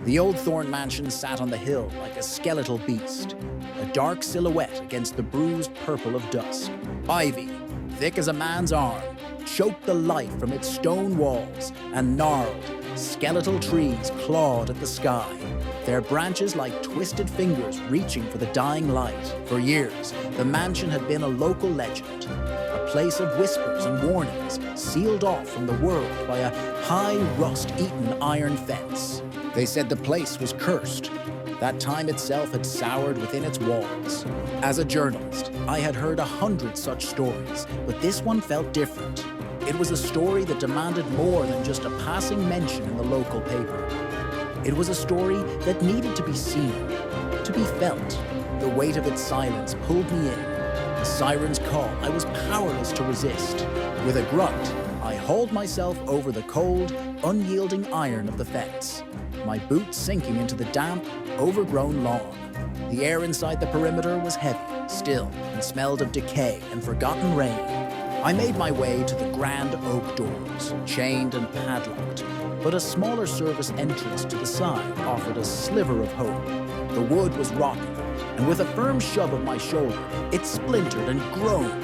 The Old Thorn mansion sat on the hill like a skeletal beast, a dark silhouette against the bruised purple of dusk. Ivy, thick as a man's arm, choked the light from its stone walls, and gnarled, skeletal trees clawed at the sky, their branches like twisted fingers reaching for the dying light. For years, the mansion had been a local legend, a place of whispers and warnings, sealed off from the world by a high, rust-eaten iron fence. They said the place was cursed, that time itself had soured within its walls. As a journalist, I had heard 100 such stories, but this one felt different. It was a story that demanded more than just a passing mention in the local paper. It was a story that needed to be seen, to be felt. The weight of its silence pulled me in. The siren's call I was powerless to resist. With a grunt, I hauled myself over the cold, unyielding iron of the fence, my boots sinking into the damp, overgrown lawn. The air inside the perimeter was heavy, still, and smelled of decay and forgotten rain. I made my way to the grand oak doors, chained and padlocked, but a smaller service entrance to the side offered a sliver of hope. The wood was rotten, and with a firm shove of my shoulder, it splintered and groaned,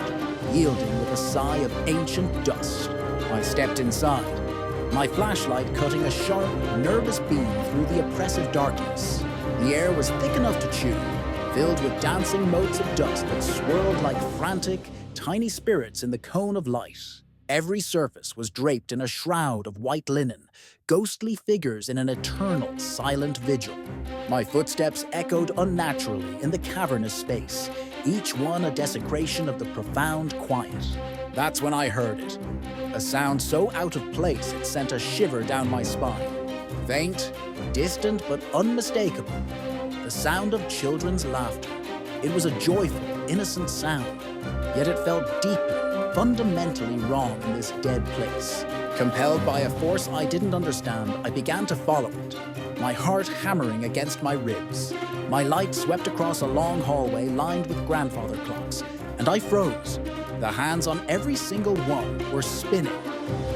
yielding with a sigh of ancient dust. I stepped inside, my flashlight cutting a sharp, nervous beam through the oppressive darkness. The air was thick enough to chew, filled with dancing motes of dust that swirled like frantic, tiny spirits in the cone of light. Every surface was draped in a shroud of white linen, ghostly figures in an eternal, silent vigil. My footsteps echoed unnaturally in the cavernous space, each one a desecration of the profound quiet. That's when I heard it. A sound so out of place it sent a shiver down my spine. Faint, distant, but unmistakable. The sound of children's laughter. It was a joyful, innocent sound, yet it felt deeply, fundamentally wrong in this dead place. Compelled by a force I didn't understand, I began to follow it, my heart hammering against my ribs. My light swept across a long hallway lined with grandfather clocks, and I froze. The hands on every single one were spinning,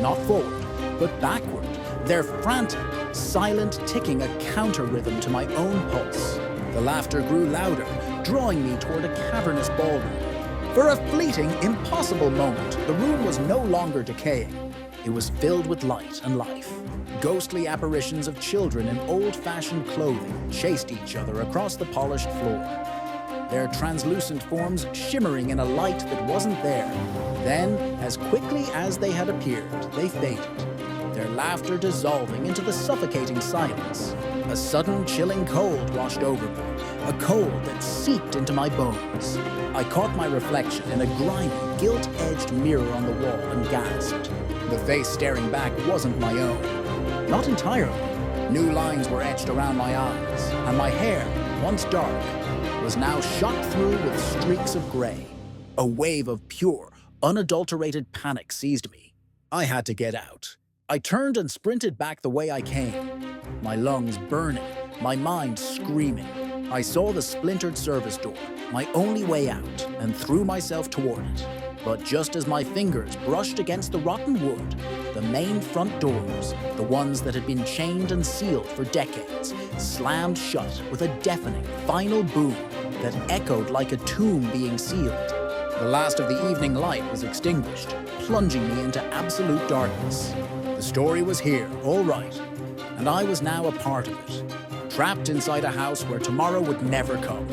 not forward, but backward, their frantic, silent ticking a counter-rhythm to my own pulse. The laughter grew louder, drawing me toward a cavernous ballroom. For a fleeting, impossible moment, the room was no longer decaying. It was filled with light and life. Ghostly apparitions of children in old-fashioned clothing chased each other across the polished floor, their translucent forms shimmering in a light that wasn't there. Then, as quickly as they had appeared, they faded, their laughter dissolving into the suffocating silence. A sudden chilling cold washed over me, a cold that seeped into my bones. I caught my reflection in a grimy, gilt-edged mirror on the wall and gasped. The face staring back wasn't my own. Not entirely. New lines were etched around my eyes, and my hair, once dark, was now shot through with streaks of gray. A wave of pure, unadulterated panic seized me. I had to get out. I turned and sprinted back the way I came, my lungs burning, my mind screaming. I saw the splintered service door, my only way out, and threw myself toward it. But just as my fingers brushed against the rotten wood, the main front doors, the ones that had been chained and sealed for decades, slammed shut with a deafening, final boom that echoed like a tomb being sealed. The last of the evening light was extinguished, plunging me into absolute darkness. The story was here, all right, and I was now a part of it, trapped inside a house where tomorrow would never come.